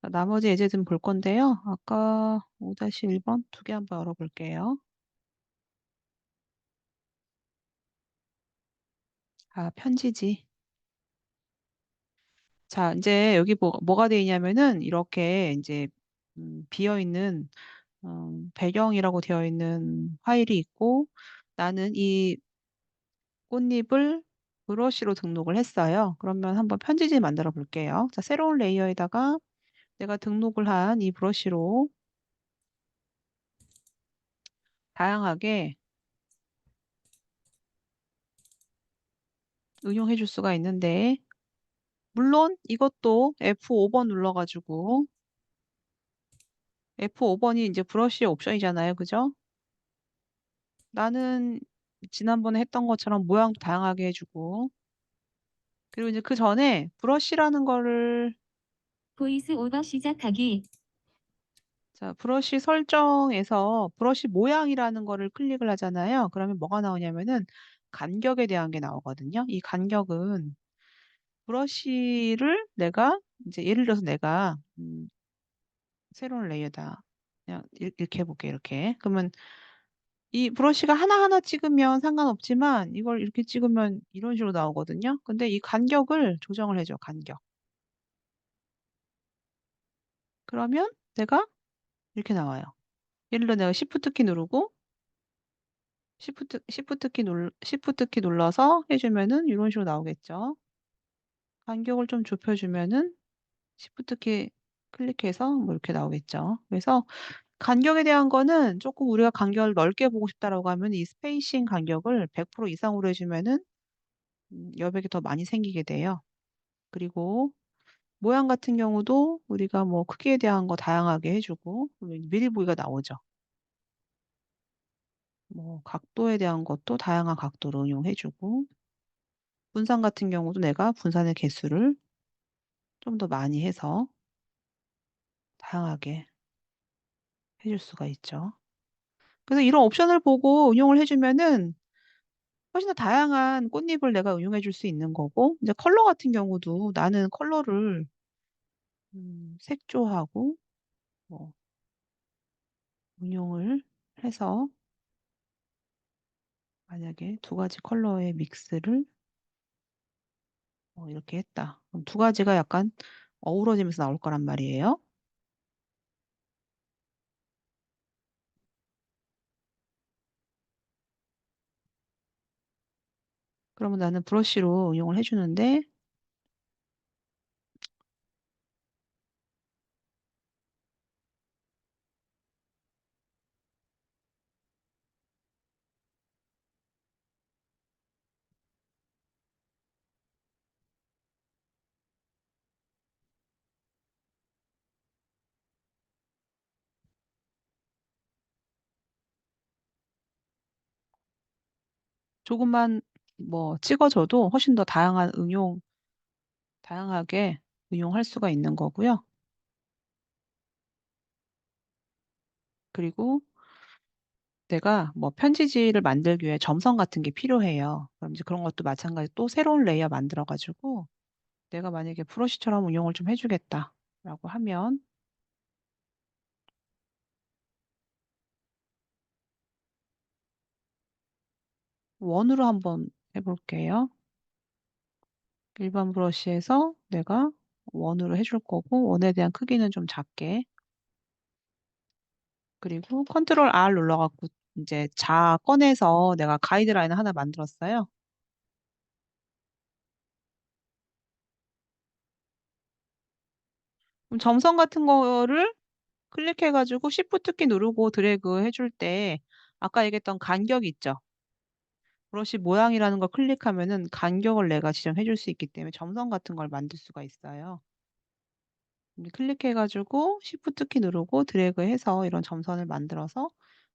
자, 나머지 예제 좀 볼 건데요. 아까 5-1번 두 개 한번 열어볼게요. 아, 편지지. 자, 이제 여기 뭐가 돼 있냐면은 이렇게 이제 비어있는 배경이라고 되어 있는 파일이 있고 나는 이 꽃잎을 브러쉬로 등록을 했어요. 그러면 한번 편지지 만들어 볼게요. 자, 새로운 레이어에다가 내가 등록을 한 이 브러쉬로 다양하게 응용해 줄 수가 있는데 물론 이것도 F5번 눌러가지고 F5번이 이제 브러쉬의 옵션이잖아요. 그죠? 나는 지난번에 했던 것처럼 모양도 다양하게 해주고 그리고 이제 그 전에 브러쉬라는 거를 보이스 오버 시작하기. 자, 브러쉬 설정에서 브러쉬 모양이라는 거를 클릭을 하잖아요. 그러면 뭐가 나오냐면은 간격에 대한 게 나오거든요. 이 간격은 브러쉬를 내가 이제 예를 들어서 내가 새로운 레이어다. 그냥 이렇게 해볼게. 이렇게. 그러면 이 브러쉬가 하나하나 찍으면 상관없지만 이걸 이렇게 찍으면 이런 식으로 나오거든요. 근데 이 간격을 조정을 해줘. 간격. 그러면 내가 이렇게 나와요. 예를 들어 내가 Shift 키 누르고 Shift 키 눌러서 해주면은 이런 식으로 나오겠죠. 간격을 좀 좁혀주면은 Shift 키 클릭해서 뭐 이렇게 나오겠죠. 그래서 간격에 대한 거는 조금 우리가 간격을 넓게 보고 싶다라고 하면 이 스페이싱 간격을 100% 이상으로 해주면은 여백이 더 많이 생기게 돼요. 그리고 모양 같은 경우도 우리가 뭐 크기에 대한 거 다양하게 해주고 미리 보기가 나오죠. 뭐 각도에 대한 것도 다양한 각도로 응용해주고 분산 같은 경우도 내가 분산의 개수를 좀 더 많이 해서 다양하게 해줄 수가 있죠. 그래서 이런 옵션을 보고 응용을 해주면은 훨씬 더 다양한 꽃잎을 내가 응용해 줄 수 있는 거고 이제 컬러 같은 경우도 나는 컬러를 색조하고 뭐 응용을 해서 만약에 두 가지 컬러의 믹스를 이렇게 했다. 그럼 두 가지가 약간 어우러지면서 나올 거란 말이에요. 그러면 나는 브러쉬로 응용을 해주는데 조금만 뭐 찍어줘도 훨씬 더 다양하게 응용할 수가 있는 거고요. 그리고 내가 뭐 편지지를 만들기 위해 점선 같은 게 필요해요. 그럼 이제 그런 것도 마찬가지 또 새로운 레이어 만들어가지고 내가 만약에 브러쉬처럼 응용을 좀 해주겠다라고 하면 원으로 한번 해볼게요. 일반 브러쉬에서 내가 원으로 해줄 거고 원에 대한 크기는 좀 작게 그리고 컨트롤 R 눌러갖고 이제 자 꺼내서 내가 가이드라인을 하나 만들었어요. 그럼 점선 같은 거를 클릭해가지고 Shift 키 누르고 드래그 해줄 때 아까 얘기했던 간격 있죠? 브러쉬 모양이라는 걸 클릭하면은 간격을 내가 지정해 줄 수 있기 때문에 점선 같은 걸 만들 수가 있어요. 클릭해가지고 Shift 키 누르고 드래그 해서 이런 점선을 만들어서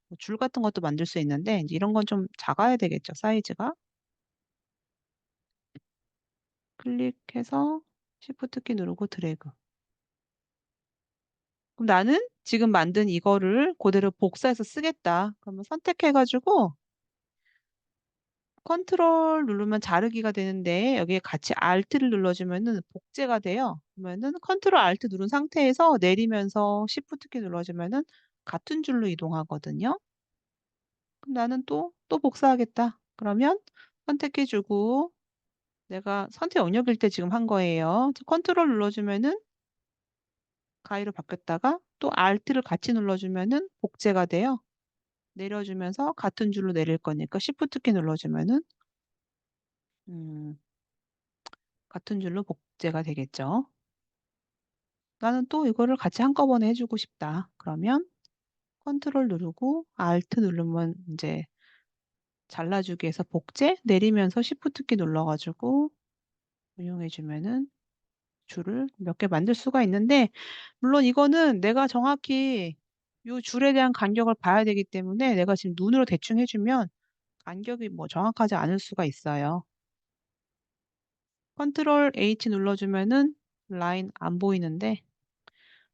뭐줄 같은 것도 만들 수 있는데 이제 이런 건 좀 작아야 되겠죠, 사이즈가. 클릭해서 Shift 키 누르고 드래그. 그럼 나는 지금 만든 이거를 그대로 복사해서 쓰겠다. 그러면 선택해가지고 컨트롤 누르면 자르기가 되는데 여기에 같이 Alt를 눌러주면은 복제가 돼요. 그러면은 컨트롤 Alt 누른 상태에서 내리면서 Shift 키 눌러주면은 같은 줄로 이동하거든요. 그럼 나는 또 복사하겠다. 그러면 선택해 주고 내가 선택 영역일 때 지금 한 거예요. 컨트롤 눌러주면은 가위로 바뀌었다가 또 Alt를 같이 눌러주면은 복제가 돼요. 내려주면서 같은 줄로 내릴 거니까 Shift 키 눌러주면은 음, 같은 줄로 복제가 되겠죠. 나는 또 이거를 같이 한꺼번에 해주고 싶다. 그러면 컨트롤 누르고 Alt 누르면 이제 잘라주기에서 복제 내리면서 Shift 키 눌러가지고 응용해주면은 줄을 몇 개 만들 수가 있는데 물론 이거는 내가 정확히 요 줄에 대한 간격을 봐야 되기 때문에 내가 지금 눈으로 대충 해주면 간격이 뭐 정확하지 않을 수가 있어요. 컨트롤 H 눌러주면은 라인 안 보이는데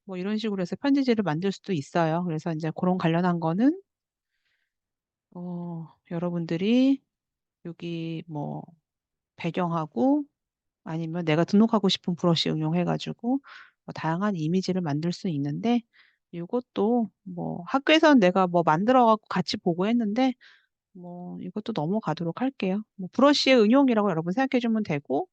뭐 이런 식으로 해서 편지지를 만들 수도 있어요. 그래서 이제 그런 관련한 거는 여러분들이 여기 뭐 배경하고 아니면 내가 등록하고 싶은 브러쉬 응용해 가지고 뭐 다양한 이미지를 만들 수 있는데 이것도 뭐 학교에서는 내가 뭐 만들어 갖고 같이 보고 했는데 뭐 이것도 넘어가도록 할게요. 뭐 브러쉬의 응용이라고 여러분 생각해 주면 되고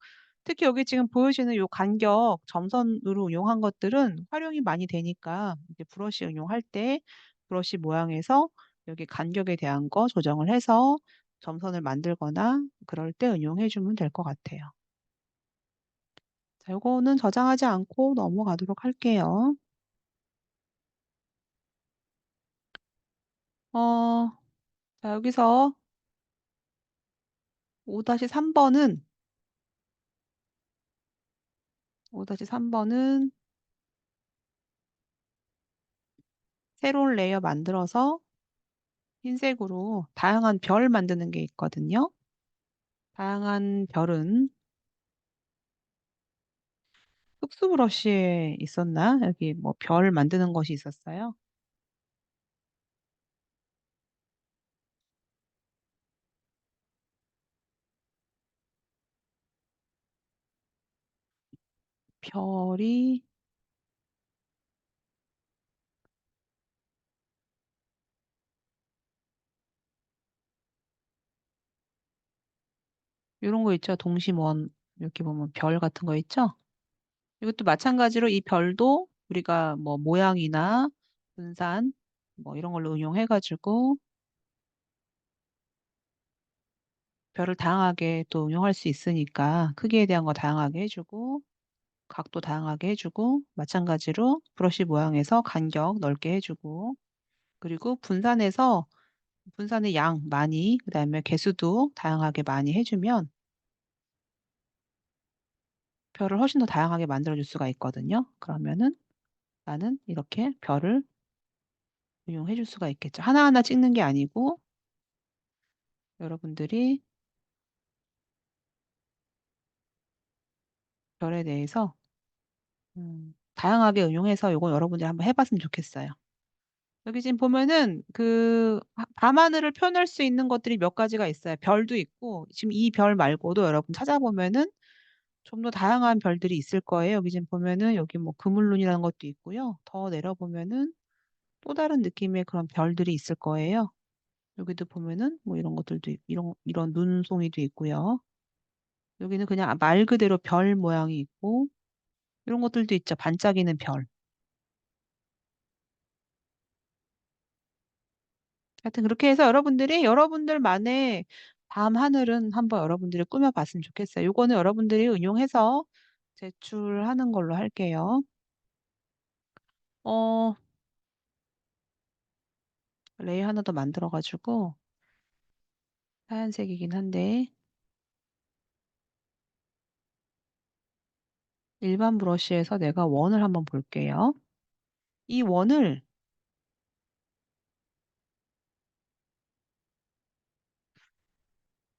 특히 여기 지금 보여지는 요 간격 점선으로 응용한 것들은 활용이 많이 되니까 이제 브러쉬 응용할 때 브러쉬 모양에서 여기 간격에 대한 거 조정을 해서 점선을 만들거나 그럴 때 응용해 주면 될 것 같아요. 자, 요거는 저장하지 않고 넘어가도록 할게요. 어, 자, 여기서 5-3번은 5-3번은 새로운 레이어 만들어서 흰색으로 다양한 별 만드는 게 있거든요. 다양한 별은 흡수 브러쉬에 있었나? 여기 뭐 별 만드는 것이 있었어요. 별이 이런 거 있죠. 동심원 이렇게 보면 별 같은 거 있죠. 이것도 마찬가지로 이 별도 우리가 뭐 모양이나 분산 뭐 이런 걸로 응용해가지고 별을 다양하게 또 응용할 수 있으니까 크기에 대한 거 다양하게 해주고 각도 다양하게 해주고 마찬가지로 브러쉬 모양에서 간격 넓게 해주고 그리고 분산해서 분산의 양 많이 그다음에 개수도 다양하게 많이 해주면 별을 훨씬 더 다양하게 만들어줄 수가 있거든요. 그러면은 나는 이렇게 별을 응용해 줄 수가 있겠죠. 하나하나 찍는 게 아니고 여러분들이 별에 대해서 다양하게 응용해서 요거 여러분들이 한번 해봤으면 좋겠어요. 여기 지금 보면은 그 밤하늘을 표현할 수 있는 것들이 몇 가지가 있어요. 별도 있고 지금 이 별 말고도 여러분 찾아보면은 좀 더 다양한 별들이 있을 거예요. 여기 지금 보면은 여기 뭐 그물룬이라는 것도 있고요. 더 내려보면은 또 다른 느낌의 그런 별들이 있을 거예요. 여기도 보면은 뭐 이런 것들도 이런 눈송이도 있고요. 여기는 그냥 말 그대로 별 모양이 있고 이런 것들도 있죠. 반짝이는 별. 하여튼 그렇게 해서 여러분들이 여러분들만의 밤 하늘은 한번 여러분들이 꾸며봤으면 좋겠어요. 요거는 여러분들이 응용해서 제출하는 걸로 할게요. 어, 레이 하나 더 만들어가지고 하얀색이긴 한데 일반 브러쉬에서 내가 원을 한번 볼게요. 이 원을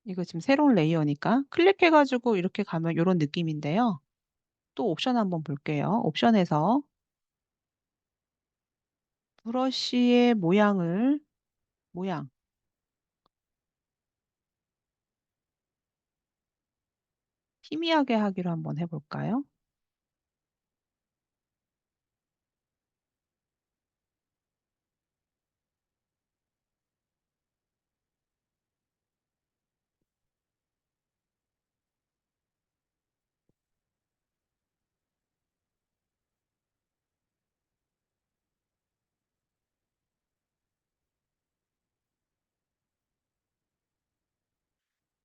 이거 지금 새로운 레이어니까 클릭해가지고 이렇게 가면 이런 느낌인데요. 또 옵션 한번 볼게요. 옵션에서 브러쉬의 모양 희미하게 하기로 한번 해 볼까요?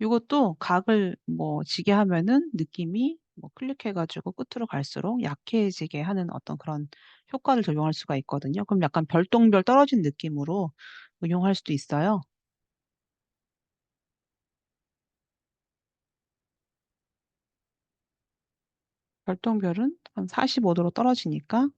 요것도 각을 뭐 지게 하면은 느낌이 뭐 클릭해 가지고 끝으로 갈수록 약해지게 하는 어떤 그런 효과를 적용할 수가 있거든요. 그럼 약간 별똥별 떨어진 느낌으로 응용할 수도 있어요. 별똥별은 한 45 도로 떨어지니까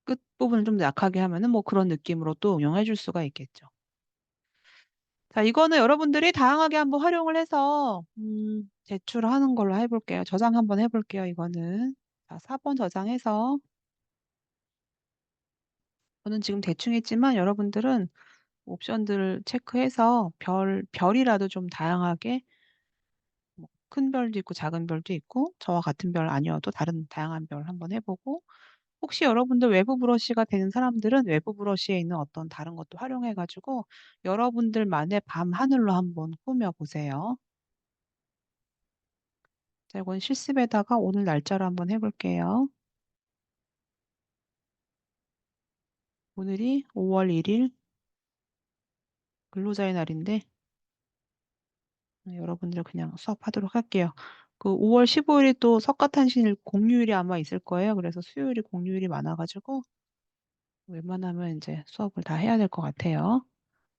끝부분을 좀 약하게 하면은 뭐 그런 느낌으로 또 응용해 줄 수가 있겠죠. 자, 이거는 여러분들이 다양하게 한번 활용을 해서 제출하는 걸로 해 볼게요. 저장 한번 해 볼게요, 이거는. 자, 4번 저장해서 저는 지금 대충 했지만 여러분들은 옵션들을 체크해서 별이라도 좀 다양하게 뭐 큰 별도 있고 작은 별도 있고 저와 같은 별 아니어도 다른 다양한 별 한번 해 보고 혹시 여러분들 외부 브러쉬가 되는 사람들은 외부 브러쉬에 있는 어떤 다른 것도 활용해 가지고 여러분들만의 밤하늘로 한번 꾸며 보세요. 자, 이건 실습에다가 오늘 날짜로 한번 해 볼게요. 오늘이 5월 1일 근로자의 날인데 여러분들 그냥 수업하도록 할게요. 그 5월 15일이 또 석가탄신일 공휴일이 아마 있을 거예요. 그래서 수요일이 공휴일이 많아 가지고 웬만하면 인제 수업을 다 해야 될 것 같아요.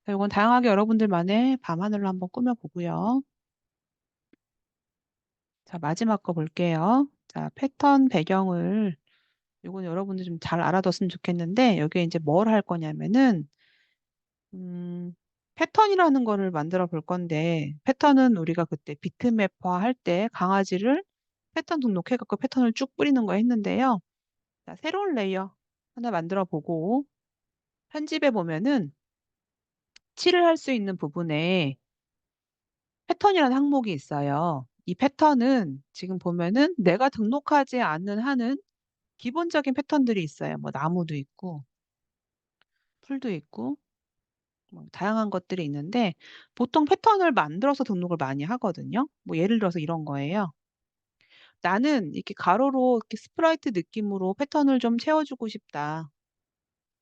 자, 요건 다양하게 여러분들만의 밤하늘로 한번 꾸며 보고요. 자, 마지막 거 볼게요. 자, 패턴 배경을 요건 여러분들 좀 잘 알아뒀으면 좋겠는데 여기에 인제 뭘 할 거냐면은 음 패턴이라는 거를 만들어 볼 건데 패턴은 우리가 그때 비트맵화 할 때 강아지를 패턴 등록해 갖고 패턴을 쭉 뿌리는 거 했는데요. 자, 새로운 레이어 하나 만들어 보고 편집해 보면은 칠을 할 수 있는 부분에 패턴이라는 항목이 있어요. 이 패턴은 지금 보면은 내가 등록하지 않는 한은 기본적인 패턴들이 있어요. 뭐 나무도 있고 풀도 있고 뭐 다양한 것들이 있는데 보통 패턴을 만들어서 등록을 많이 하거든요. 뭐 예를 들어서 이런 거예요. "나는 이렇게 가로로 이렇게 스프라이트 느낌으로 패턴을 좀 채워 주고 싶다."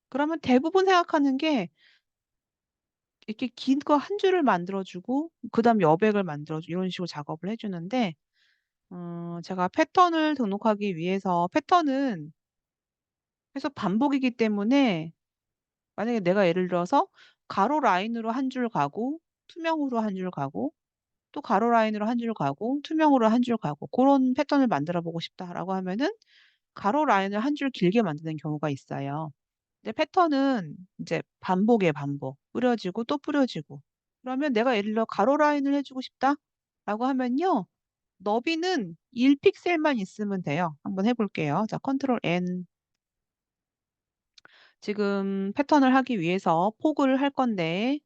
그러면 대부분 생각하는 게 이렇게 긴 거 한 줄을 만들어 주고 그다음 여백을 만들어 주고 이런 식으로 작업을 해 주는데 제가 패턴을 등록하기 위해서 패턴은 계속 반복이기 때문에 만약에 내가 예를 들어서 가로 라인으로 한 줄 가고 투명으로 한 줄 가고 또 가로 라인으로 한 줄 가고 투명으로 한 줄 가고 고런 패턴을 만들어 보고 싶다라고 하면은 가로 라인을 한 줄 길게 만드는 경우가 있어요. 근데 패턴은 인제 반복이에요, 반복. 뿌려지고 또 뿌려지고. 그러면 내가 예를 들어 가로 라인을 해 주고 싶다라고 하면요. 너비는 1 픽셀만 있으면 돼요. 한번 해 볼게요. 자, 컨트롤 N. 지금 패턴을 하기 위해서 폭을 할 건데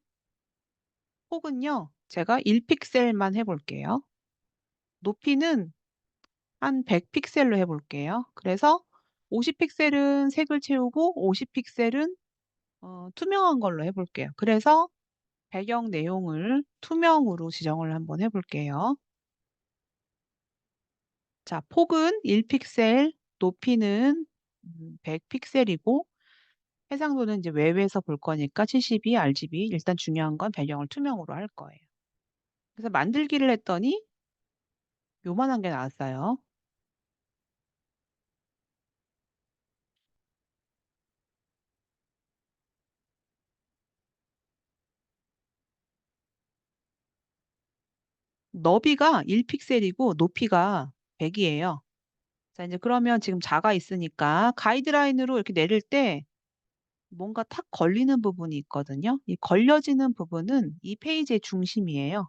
폭은요. 제가 1 픽셀만 해 볼게요. 높이는 한 100 픽셀로 해 볼게요. 그래서 50 픽셀은 색을 채우고 50 픽셀은 투명한 걸로 해 볼게요. 그래서 배경 내용을 투명으로 지정을 한번 해 볼게요. 자, 폭은 1 픽셀, 높이는 100 픽셀이고 해상도는 이제 외부에서 볼 거니까 72 RGB. 일단 중요한 건 배경을 투명으로 할 거예요. 그래서 만들기를 했더니 요만한 게 나왔어요. 너비가 1 픽셀이고 높이가 100 이에요. 자, 인제 그러면 지금 자가 있으니까 가이드라인으로 이렇게 내릴 때 뭔가 탁 걸리는 부분이 있거든요. 이 걸려지는 부분은 이 페이지의 중심이에요.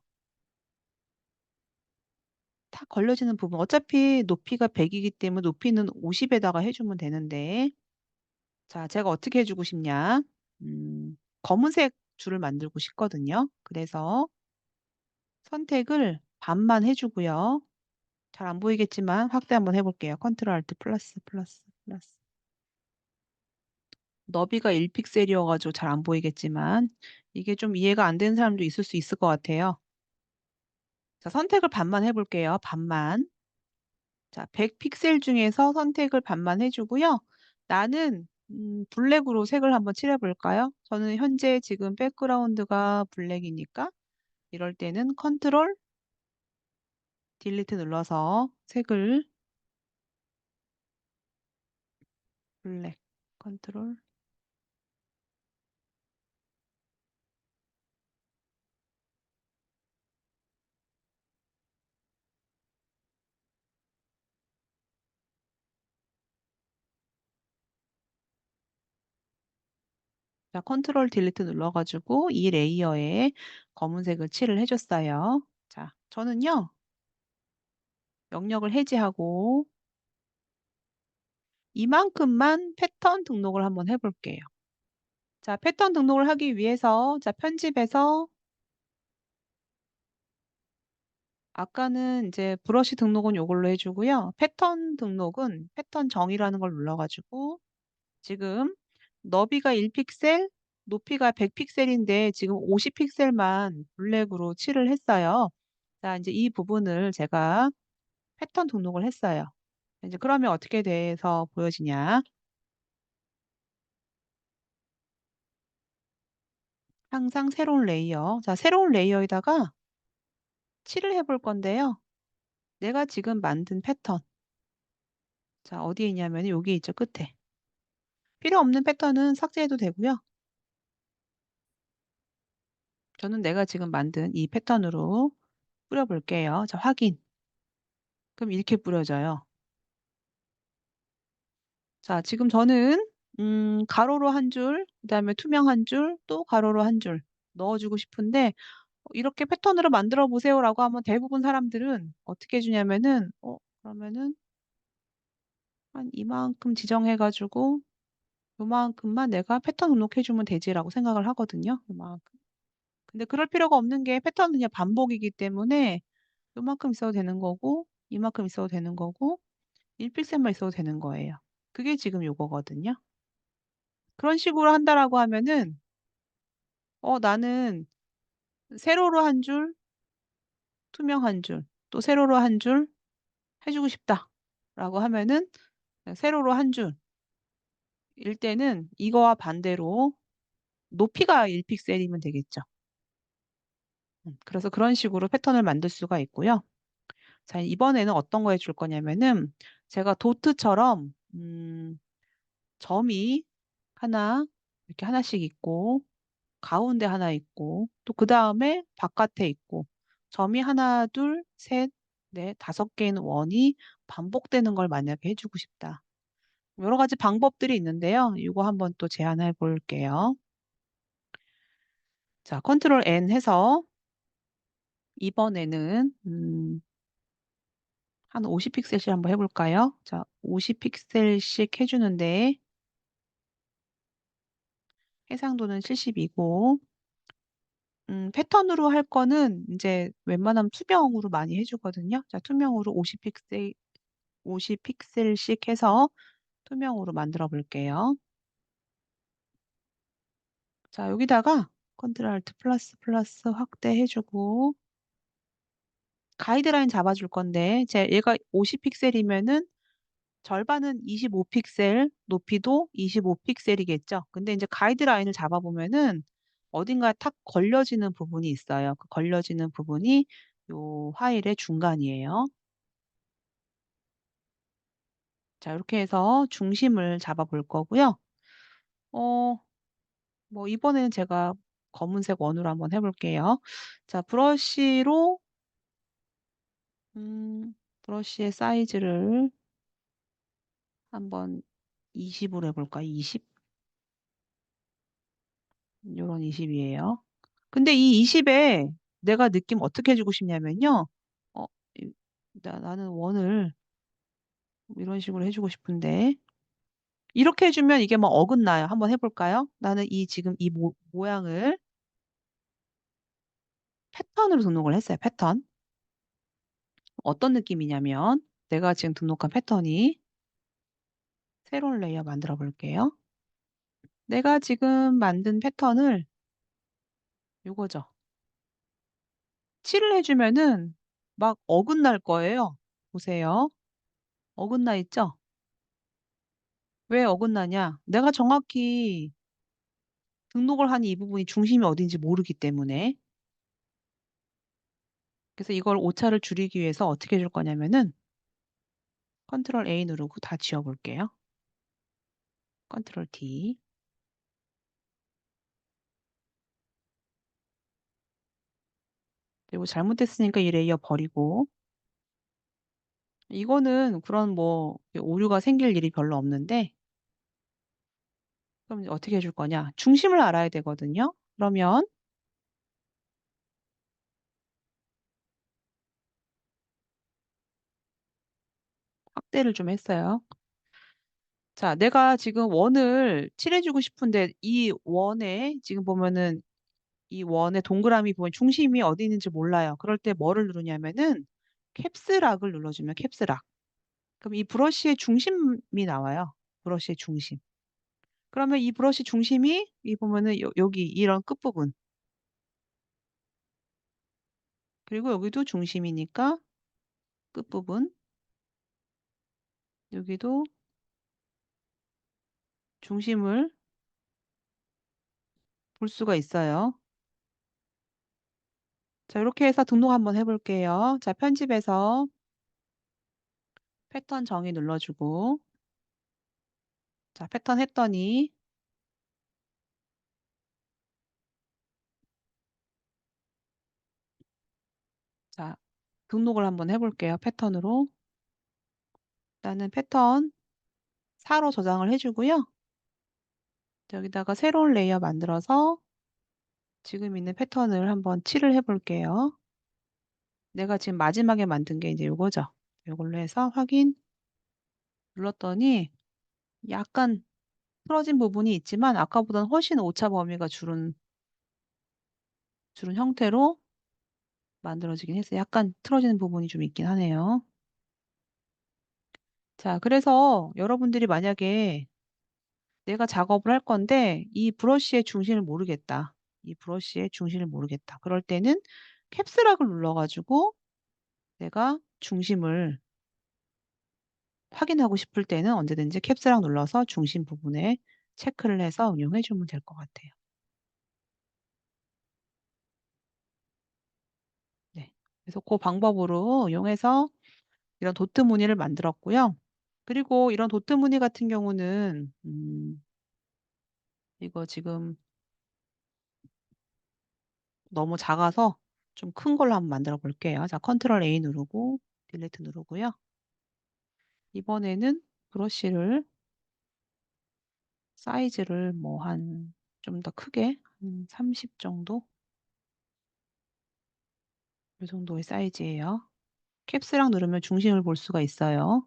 탁 걸려지는 부분. 어차피 높이가 100이기 때문에 높이는 50에다가 해주면 되는데. 자, 제가 어떻게 해주고 싶냐? 검은색 줄을 만들고 싶거든요. 그래서 선택을 반만 해주고요. 잘 안 보이겠지만 확대 한번 해볼게요. 컨트롤 알트 플러스 플러스 플러스. 너비가 1픽셀이어가지고 잘 안 보이겠지만 이게 좀 이해가 안 되는 사람도 있을 수 있을 것 같아요. 자, 선택을 반만 해볼게요. 반만. 자, 100픽셀 중에서 선택을 반만 해주고요. 나는 블랙으로 색을 한번 칠해볼까요? 저는 현재 지금 백그라운드가 블랙이니까 이럴 때는 컨트롤 딜리트 눌러서 색을 블랙 컨트롤. 자, 컨트롤 딜리트 눌러가지고 이 레이어에 검은색을 칠을 해줬어요. 자, 저는요, 영역을 해제하고 이만큼만 패턴 등록을 한번 해볼게요. 자, 패턴 등록을 하기 위해서, 자, 편집에서 아까는 이제 브러쉬 등록은 이걸로 해주고요. 패턴 등록은 패턴 정의라는 걸 눌러가지고 지금 너비가 1픽셀, 높이가 100픽셀인데 지금 50픽셀만 블랙으로 칠을 했어요. 자, 이제 이 부분을 제가 패턴 등록을 했어요. 이제 그러면 어떻게 돼서 보여지냐? 항상 새로운 레이어. 자, 새로운 레이어에다가 칠을 해볼 건데요. 내가 지금 만든 패턴. 자, 어디에 있냐면 여기 있죠, 끝에. 필요 없는 패턴은 삭제해도 되고요. 저는 내가 지금 만든 이 패턴으로 뿌려볼게요. 자, 확인. 그럼 이렇게 뿌려져요. 자, 지금 저는 가로로 한 줄, 그다음에 투명 한 줄, 또 가로로 한 줄 넣어주고 싶은데 이렇게 패턴으로 만들어 보세요라고 하면 대부분 사람들은 어떻게 해주냐면은 그러면은 한 이만큼 지정해가지고 요만큼만 내가 패턴 등록해주면 되지라고 생각을 하거든요. 요만큼. 근데 그럴 필요가 없는 게 패턴은 그냥 반복이기 때문에 요만큼 있어도 되는 거고 이만큼 있어도 되는 거고 1픽셀만 있어도 되는 거예요. 그게 지금 요거거든요. 그런 식으로 한다라고 하면은 나는 세로로 한 줄, 투명 한 줄, 또 세로로 한 줄 해주고 싶다라고 하면은 세로로 한 줄일 때는 이거와 반대로 높이가 1픽셀이면 되겠죠. 그래서 그런 식으로 패턴을 만들 수가 있고요. 자, 이번에는 어떤 거 해줄 거냐면은 제가 도트처럼 점이 하나 이렇게 하나씩 있고 가운데 하나 있고 또 그 다음에 바깥에 있고 점이 하나, 둘, 셋, 넷, 5개의 원이 반복되는 걸 만약에 해주고 싶다. 여러 가지 방법들이 있는데요. 이거 한번 또 제안해 볼게요. 자, 컨트롤 N 해서 이번에는 한 50픽셀씩 한번 해볼까요? 자, 50픽셀씩 해주는데 해상도는 70이고 패턴으로 할 거는 이제 웬만하면 투명으로 많이 해주거든요. 자, 투명으로 50픽셀씩 해서 투명으로 만들어 볼게요. 자, 여기다가 컨트롤 알트 플러스 플러스 확대해주고 가이드라인 잡아줄 건데 얘가 50픽셀이면은 절반은 25픽셀, 높이도 25픽셀이겠죠. 근데 이제 가이드라인을 잡아보면은 어딘가에 탁 걸려지는 부분이 있어요. 그 걸려지는 부분이 요 파일의 중간이에요. 자, 이렇게 해서 중심을 잡아볼 거고요. 어, 뭐 이번에는 제가 검은색 원으로 한번 해볼게요. 자, 브러쉬의 사이즈를 한번 20으로 해볼까요? 20? 요런 20이에요. 근데 이 20에 내가 느낌 어떻게 해주고 싶냐면요. 어, 나는 원을 이런 식으로 해주고 싶은데 이렇게 해주면 이게 뭐 어긋나요. 한번 해볼까요? 나는 이 지금 이 모양을 패턴으로 등록을 했어요. 패턴. 어떤 느낌이냐면 내가 지금 등록한 패턴이 새로운 레이어 만들어 볼게요. 내가 지금 만든 패턴을 이거죠. 칠을 해주면은 막 어긋날 거예요. 보세요. 어긋나 있죠? 왜 어긋나냐? 내가 정확히 등록을 한 이 부분이 중심이 어딘지 모르기 때문에. 그래서 이걸 오차를 줄이기 위해서 어떻게 해줄 거냐면은 컨트롤 A 누르고 다 지워볼게요. 컨트롤 D. 그리고 잘못됐으니까 이 레이어 버리고 이거는 그런 뭐 오류가 생길 일이 별로 없는데 그럼 이제 어떻게 해줄 거냐? 중심을 알아야 되거든요. 그러면 확대를 좀 했어요. 자, 내가 지금 원을 칠해주고 싶은데 이 원에 지금 보면은 이 원의 동그라미 보면 중심이 어디 있는지 몰라요. 그럴 때 뭐를 누르냐면은 캡스락을 눌러주면 캡스락. 그럼 이 브러쉬의 중심이 나와요. 브러쉬의 중심. 그러면 이 브러쉬 중심이 이 보면은 여기 이런 끝부분. 그리고 여기도 중심이니까 끝부분. 여기도 중심을 볼 수가 있어요. 자, 이렇게 해서 등록 한번 해볼게요. 자, 편집해서 패턴 정의 눌러주고 자, 패턴 했더니 자, 등록을 한번 해볼게요. 패턴으로. 일단은 패턴 4로 저장을 해주고요. 여기다가 새로운 레이어 만들어서 지금 있는 패턴을 한번 칠을 해볼게요. 내가 지금 마지막에 만든 게 이제 이거죠. 이걸로 해서 확인 눌렀더니 약간 틀어진 부분이 있지만 아까보다는 훨씬 오차 범위가 줄은 형태로 만들어지긴 했어요. 약간 틀어지는 부분이 좀 있긴 하네요. 자, 그래서 여러분들이 만약에 내가 작업을 할 건데 이 브러쉬의 중심을 모르겠다. 이 브러쉬의 중심을 모르겠다. 그럴 때는 캡스락을 눌러가지고 내가 중심을 확인하고 싶을 때는 언제든지 캡스락 눌러서 중심 부분에 체크를 해서 응용해 주면 될 것 같아요. 네. 그래서 그 방법으로 이용해서 이런 도트 무늬를 만들었고요. 그리고 이런 도트 무늬 같은 경우는 이거 지금 너무 작아서 좀 큰 걸로 한번 만들어 볼게요. 자, 컨트롤 A 누르고 딜리트 누르고요. 이번에는 브러쉬를 사이즈를 뭐 한 좀 더 크게 한 30 정도 이 정도의 사이즈예요. 캡스랑 누르면 중심을 볼 수가 있어요.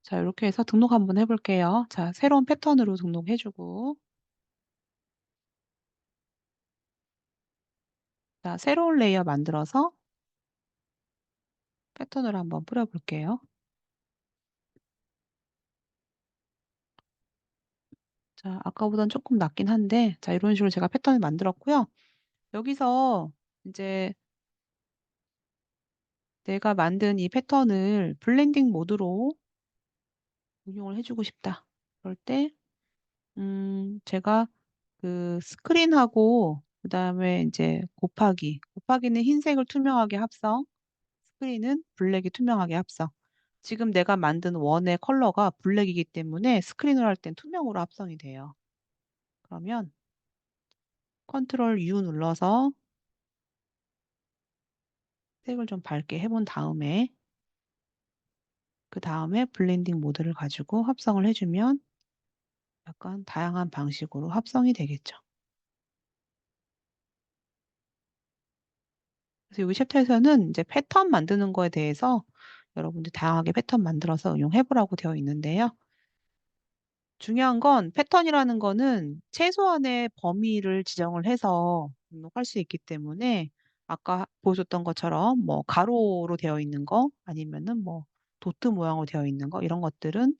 자, 이렇게 해서 등록 한번 해볼게요. 자, 새로운 패턴으로 등록해주고 자, 새로운 레이어 만들어서 패턴을 한번 뿌려볼게요. 자, 아까보다는 조금 낮긴 한데 자, 이런 식으로 제가 패턴을 만들었고요. 여기서 이제 내가 만든 이 패턴을 블렌딩 모드로 응용을 해주고 싶다. 그럴 때 제가 그 스크린하고 그다음에 이제 곱하기는 흰색을 투명하게 합성, 스크린은 블랙이 투명하게 합성. 지금 내가 만든 원의 컬러가 블랙이기 때문에 스크린을 할 땐 투명으로 합성이 돼요. 그러면 컨트롤 U 눌러서 색을 좀 밝게 해본 다음에 그다음에 블렌딩 모드를 가지고 합성을 해 주면 약간 다양한 방식으로 합성이 되겠죠. 그래서 여기 챕터에서는 이제 패턴 만드는 거에 대해서 여러분들 다양하게 패턴 만들어서 응용해 보라고 되어 있는데요. 중요한 건 패턴이라는 거는 최소한의 범위를 지정을 해서 등록할 수 있기 때문에 아까 보여줬던 것처럼 뭐 가로로 되어 있는 거 아니면은 뭐 도트 모양으로 되어 있는 거 이런 것들은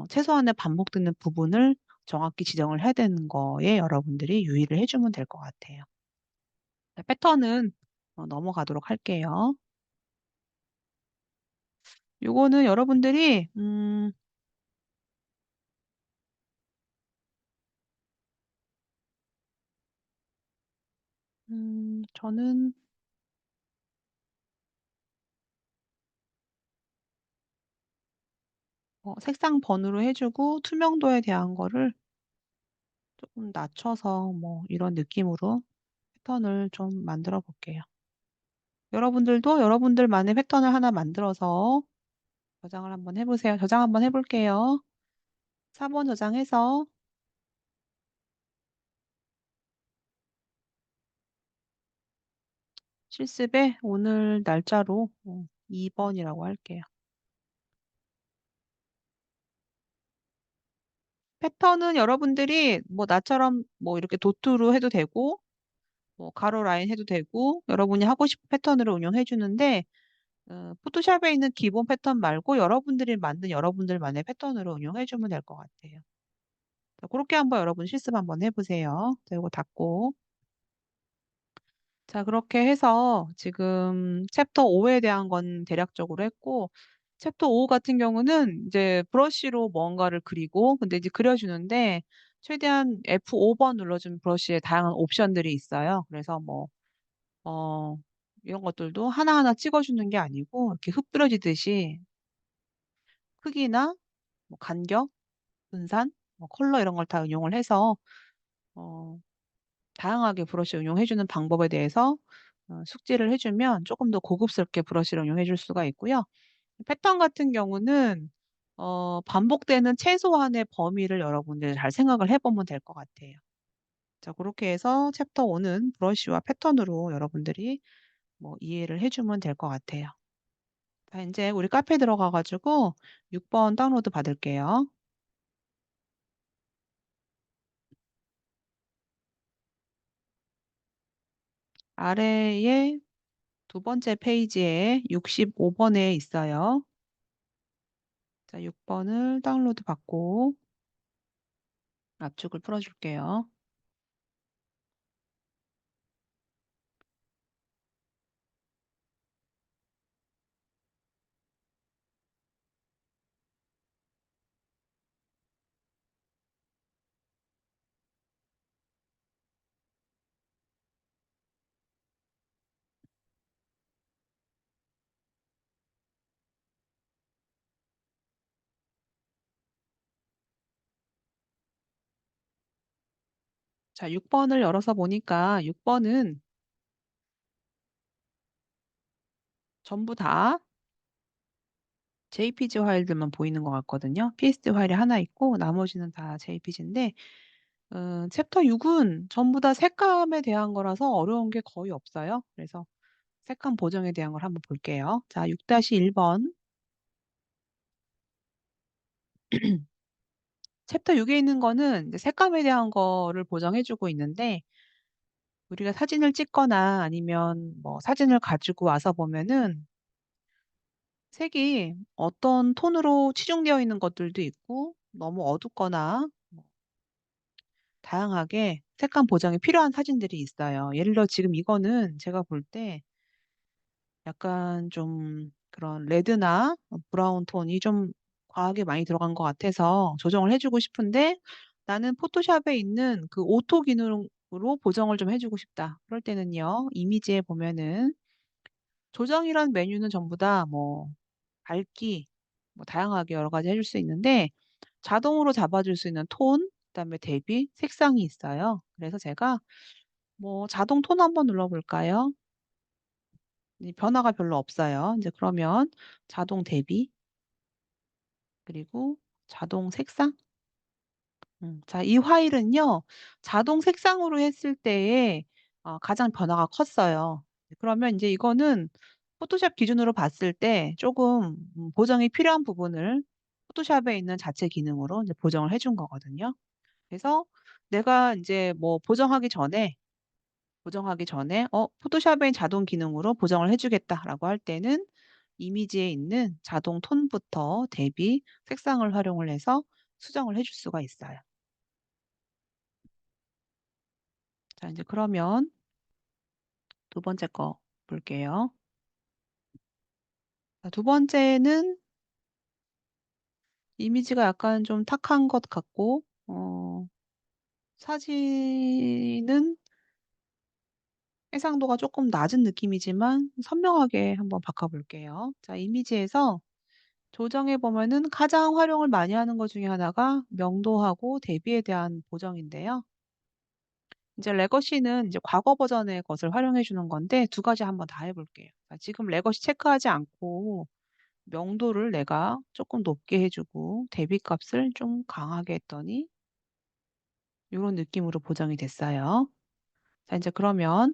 최소한의 반복되는 부분을 정확히 지정을 해야 되는 거에 여러분들이 유의를 해 주면 될 것 같아요. 자 패턴은 넘어가도록 할게요. 요거는 여러분들이 저는 색상 번호로 해 주고 투명도에 대한 거를 쪼끔 낮춰서 뭐 이런 느낌으로 패턴을 좀 만들어 볼게요. 여러분들도 여러분들만의 패턴을 하나 만들어서 저장을 한번 해 보세요. 저장 한번 해 볼게요. 4번 저장해서 실습에 오늘 날짜로 2 번이라고 할게요. 패턴은 여러분들이 뭐 나처럼 뭐 이렇게 도트로 해도 되고 뭐 가로 라인 해도 되고 여러분이 하고 싶은 패턴으로 운영해 주는데 포토샵에 있는 기본 패턴 말고 여러분들이 만든 여러분들만의 패턴으로 응용해 주면 될 것 같아요. 자 고렇게 한번 여러분 실습 한번 해 보세요. 자 요거 닫고. 자 그렇게 해서 지금 챕터 5에 대한 건 대략적으로 했고 챕터 5 같은 경우는 이제 브러쉬로 뭔가를 그리고 근데 이제 그려 주는데 최대한 F5번 눌러준 브러쉬에 다양한 옵션들이 있어요. 그래서 뭐 어 이런 것들도 하나하나 찍어 주는 게 아니고 이렇게 흩뿌려지듯이 크기나 뭐 간격, 분산, 뭐 컬러 이런 걸 다 응용을 해서 어 다양하게 브러쉬 응용해 주는 방법에 대해서 숙지를 해 주면 쪼끔 더 고급스럽게 브러쉬를 응용해 줄 수가 있고요. 패턴 같은 경우는 반복되는 최소한의 범위를 여러분들 잘 생각을 해 보면 될 것 같아요. 자 고렇게 해서 챕터 5는 브러쉬와 패턴으로 여러분들이 뭐 이해를 해 주면 될 것 같아요. 자 인제 우리 카페 들어가 가지고 6번 다운로드 받을게요. 아래에 두 번째 페이지에 65 번에 있어요. 자 6 번을 다운로드 받고 압축을 풀어 줄게요. 자 6 번을 열어서 보니까 6 번은 전부 다 JPG 파일들만 보이는 것 같거든요. PSD 파일이 하나 있고 나머지는 다 JPG인데 챕터 6은 전부 다 색감에 대한 거라서 어려운 게 거의 없어요. 그래서 색감 보정에 대한 걸 한번 볼게요. 자 6-1 번. 챕터 6에 있는 거는 이제 색감에 대한 거를 보정해 주고 있는데 우리가 사진을 찍거나 아니면 뭐 사진을 가지고 와서 보면은 색이 어떤 톤으로 치중되어 있는 것들도 있고 너무 어둡거나 뭐 다양하게 색감 보정이 필요한 사진들이 있어요. 예를 들어 지금 이거는 제가 볼 때 약간 좀 그런 레드나 브라운 톤이 좀 과하게 많이 들어간 것 같아서 조정을 해 주고 싶은데 '나는 포토샵에 있는 그 오토 기능으로 보정을 좀 해 주고 싶다.' 그럴 때는요. 이미지에 보면은 조정이란 메뉴는 전부 다 뭐 밝기 뭐 다양하게 여러 가지 해줄 수 있는데 자동으로 잡아 줄 수 있는 톤 그다음에 대비, 색상이 있어요. 그래서 제가 뭐 자동 톤 한번 눌러 볼까요? 변화가 별로 없어요. 이제 그러면 자동 대비 그리고 자동 색상. 자, 이 화일은요. 자동 색상으로 했을 때에 가장 변화가 컸어요. 그러면 이제 이거는 포토샵 기준으로 봤을 때 조금 보정이 필요한 부분을 포토샵에 있는 자체 기능으로 이제 보정을 해준 거거든요. 그래서 내가 이제 뭐 보정하기 전에 포토샵의 자동 기능으로 보정을 해 주겠다라고 할 때는 이미지에 있는 자동 톤부터 대비 색상을 활용을 해서 수정을 해줄 수가 있어요. 자, 이제 그러면 두 번째 거 볼게요. 자, 두 번째는 이미지가 약간 좀 탁한 것 같고, 사진은 해상도가 조금 낮은 느낌이지만 선명하게 한번 바꿔볼게요. 자, 이미지에서 조정해 보면은 가장 활용을 많이 하는 것 중에 하나가 명도하고 대비에 대한 보정인데요. 이제 레거시는 이제 과거 버전의 것을 활용해 주는 건데 두 가지 한번 다 해볼게요. 자, 지금 레거시 체크하지 않고 명도를 내가 조금 높게 해주고 대비값을 좀 강하게 했더니 이런 느낌으로 보정이 됐어요. 자, 이제 그러면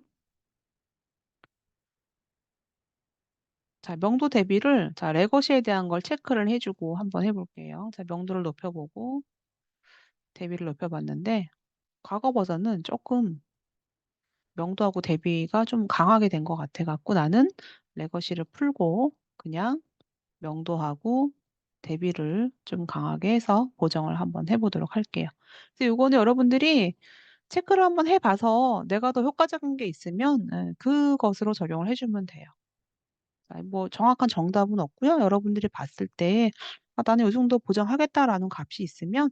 자, 명도 대비를 자, 레거시에 대한 걸 체크를 해주고 한번 해볼게요. 자, 명도를 높여보고 대비를 높여봤는데 과거 버전은 조금 명도하고 대비가 좀 강하게 된 것 같아 갖고 나는 레거시를 풀고 그냥 명도하고 대비를 좀 강하게 해서 보정을 한번 해보도록 할게요. 그래서 요거는 여러분들이 체크를 한번 해봐서 내가 더 효과적인 게 있으면 그것으로 적용을 해주면 돼요. 아, 뭐 정확한 정답은 없고요. 여러분들이 봤을 때 나는 이 정도 보정하겠다라는 값이 있으면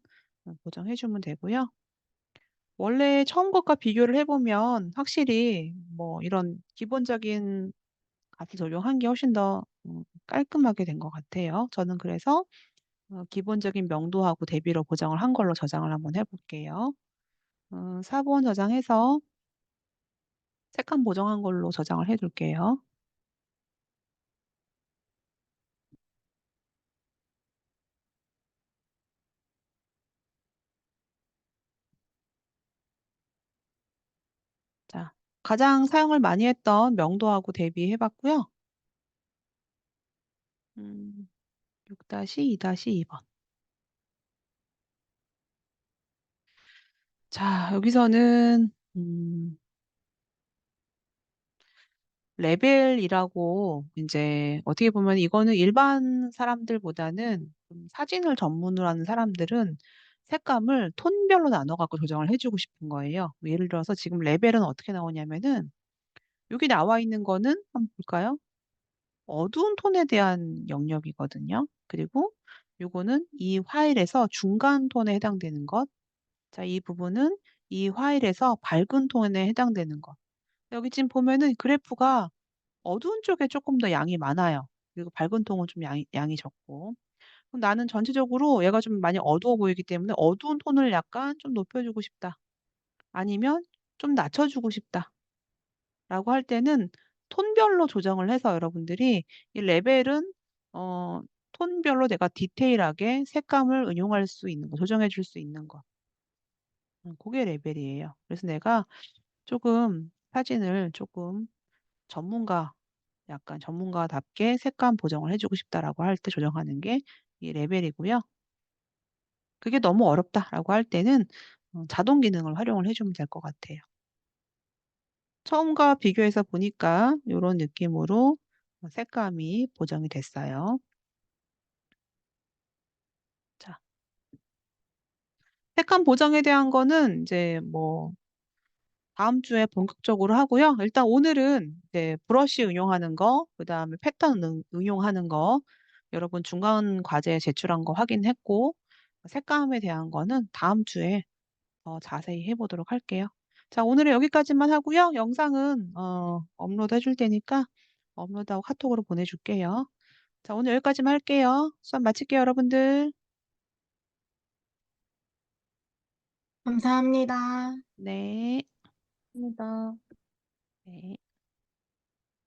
보정해주면 되고요. 원래 처음 것과 비교를 해보면 확실히 뭐 이런 기본적인 값을 적용한 게 훨씬 더 깔끔하게 된 것 같아요. 저는 그래서 기본적인 명도하고 대비로 보정을 한 걸로 저장을 한번 해볼게요. 4번 저장해서 색감 보정한 걸로 저장을 해둘게요. 자, 가장 사용을 많이 했던 명도하고 대비해봤고요. 6-2-2번. 자, 여기서는 레벨이라고 이제 어떻게 보면 이거는 일반 사람들보다는 좀 사진을 전문으로 하는 사람들은 색감을 톤별로 나눠 갖고 조정을 해주고 싶은 거예요. 뭐 예를 들어서 지금 레벨은 어떻게 나오냐면은 여기 나와 있는 거는 한번 볼까요? 어두운 톤에 대한 영역이거든요. 그리고 요거는 이 파일에서 중간 톤에 해당되는 것. 자, 이 부분은 이 파일에서 밝은 톤에 해당되는 것. 여기 지금 보면은 그래프가 어두운 쪽에 조금 더 양이 많아요. 그리고 밝은 톤은 좀 양이 적고. 그럼 나는 전체적으로 얘가 좀 많이 어두워 보이기 때문에 어두운 톤을 약간 좀 높여주고 싶다. 아니면 좀 낮춰주고 싶다. 라고 할 때는 톤별로 조정을 해서 여러분들이 이 레벨은 어, 톤별로 내가 디테일하게 색감을 응용할 수 있는 거, 조정해 줄 수 있는 거. 그게 레벨이에요. 그래서 내가 조금 사진을 조금 전문가 약간 전문가답게 색감 보정을 해주고 싶다라고 할 때 조정하는 게 이 레벨이고요. 그게 너무 어렵다라고 할 때는 자동 기능을 활용을 해주면 될 것 같아요. 처음과 비교해서 보니까 이런 느낌으로 색감이 보정이 됐어요. 자, 색감 보정에 대한 거는 이제 뭐 다음 주에 본격적으로 하고요. 일단 오늘은 이제 브러쉬 응용하는 거, 그다음에 패턴 응용하는 거, 여러분 중간 과제 제출한 거 확인했고, 색감에 대한 거는 다음 주에 더 자세히 해보도록 할게요. 자, 오늘은 여기까지만 하고요. 영상은 업로드 해줄 테니까 업로드하고 카톡으로 보내줄게요. 자, 오늘 여기까지만 할게요. 수업 마칠게요, 여러분들. 감사합니다. 네. 감사합니다. 네.